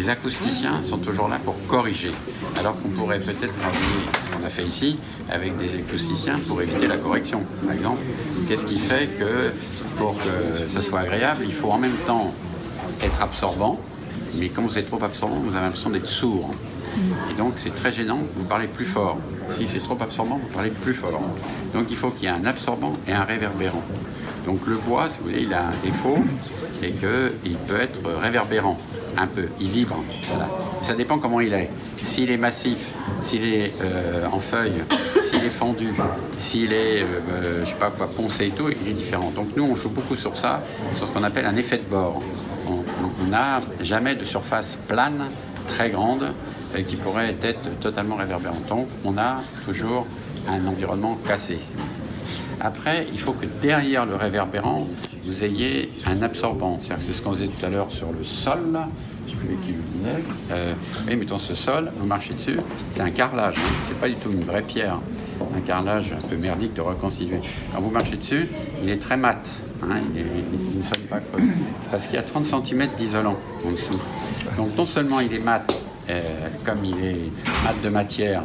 Les acousticiens sont toujours là pour corriger, alors qu'on pourrait peut-être travailler, ce qu'on a fait ici, avec des acousticiens pour éviter la correction, par exemple. Qu'est-ce qui fait que, pour que ça soit agréable, il faut en même temps être absorbant, mais quand vous êtes trop absorbant, vous avez l'impression d'être sourd. Et donc c'est très gênant, vous parlez plus fort. Si c'est trop absorbant, vous parlez plus fort. Donc il faut qu'il y ait un absorbant et un réverbérant. Donc le bois, si vous voulez, il a un défaut, c'est qu'il peut être réverbérant, un peu, il vibre. Voilà. Ça dépend comment il est. S'il est massif, s'il est en feuille, s'il est fondu, s'il est, je sais pas quoi, poncé et tout, il est différent. Donc nous, on joue beaucoup sur ça, sur ce qu'on appelle un effet de bord. On n'a jamais de surface plane, très grande, qui pourrait être totalement réverbérante. Donc on a toujours un environnement cassé. Après, il faut que derrière le réverbérant, vous ayez un absorbant. C'est ce qu'on disait tout à l'heure sur le sol, là. Je ne sais plus avec qui je disais. Oui, mettons ce sol, vous marchez dessus, c'est un carrelage, hein. C'est pas du tout une vraie pierre. Un carrelage un peu merdique de reconstituer. Quand vous marchez dessus, il est très mat. Hein, il ne sonne pas creux. Parce qu'il y a 30 cm d'isolant en dessous. Donc non seulement il est mat, comme il est mat de matière,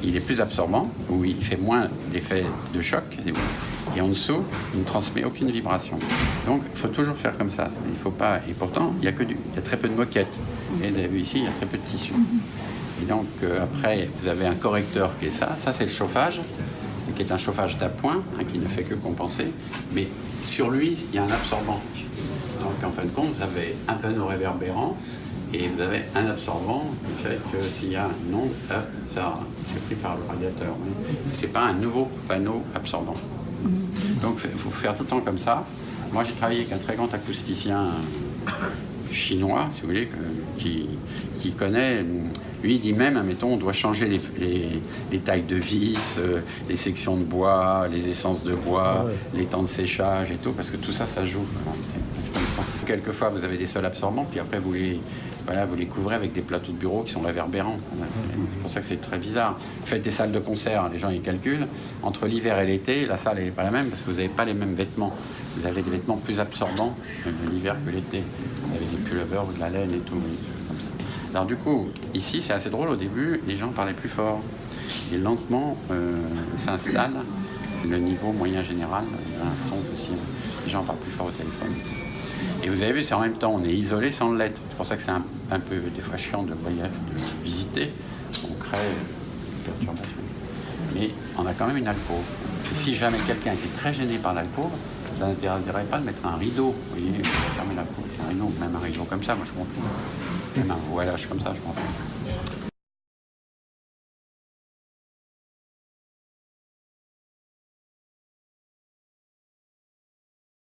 il est plus absorbant, ou il fait moins d'effet de choc, et en dessous, il ne transmet aucune vibration. Donc il faut toujours faire comme ça. Il faut pas, et pourtant, il y a très peu de moquettes. Et vous avez vu ici, il y a très peu de tissu. Et donc après, vous avez un correcteur qui est ça c'est le chauffage, qui est un chauffage d'appoint, hein, qui ne fait que compenser, mais sur lui, il y a un absorbant. Donc en fin de compte, vous avez un panneau réverbérant, et vous avez un absorbant qui fait que s'il y a une onde, ça c'est pris par le radiateur. Ce n'est pas un nouveau panneau absorbant. Donc il faut faire tout le temps comme ça. Moi j'ai travaillé avec un très grand acousticien chinois, si vous voulez, qui connaît. Lui il dit même, admettons, on doit changer les tailles de vis, les sections de bois, les essences de bois, les temps de séchage et tout, parce que tout ça, ça joue. Quelquefois vous avez des sols absorbants, puis après vous les couvrez avec des plateaux de bureau qui sont réverbérants. C'est pour ça que c'est très bizarre. Vous faites des salles de concert, les gens ils calculent. Entre l'hiver et l'été, la salle n'est pas la même parce que vous n'avez pas les mêmes vêtements. Vous avez des vêtements plus absorbants l'hiver que l'été. Vous avez des pullovers ou de la laine et tout. Comme ça. Alors du coup, ici c'est assez drôle. Au début, les gens parlaient plus fort. Et lentement s'installe le niveau moyen général. Il y a un son aussi. Les gens parlent plus fort au téléphone. Et vous avez vu, c'est en même temps, on est isolé sans l'être. C'est pour ça que c'est un peu des fois chiant de visiter. On crée une perturbation. Mais on a quand même une alcôve. Et si jamais quelqu'un était très gêné par l'alcôve, ça n'intéresserait pas de mettre un rideau. Vous voyez, fermer l'alcôve, un rideau, même un rideau comme ça, moi je m'en fous. Même un voilage comme ça, je m'en fous.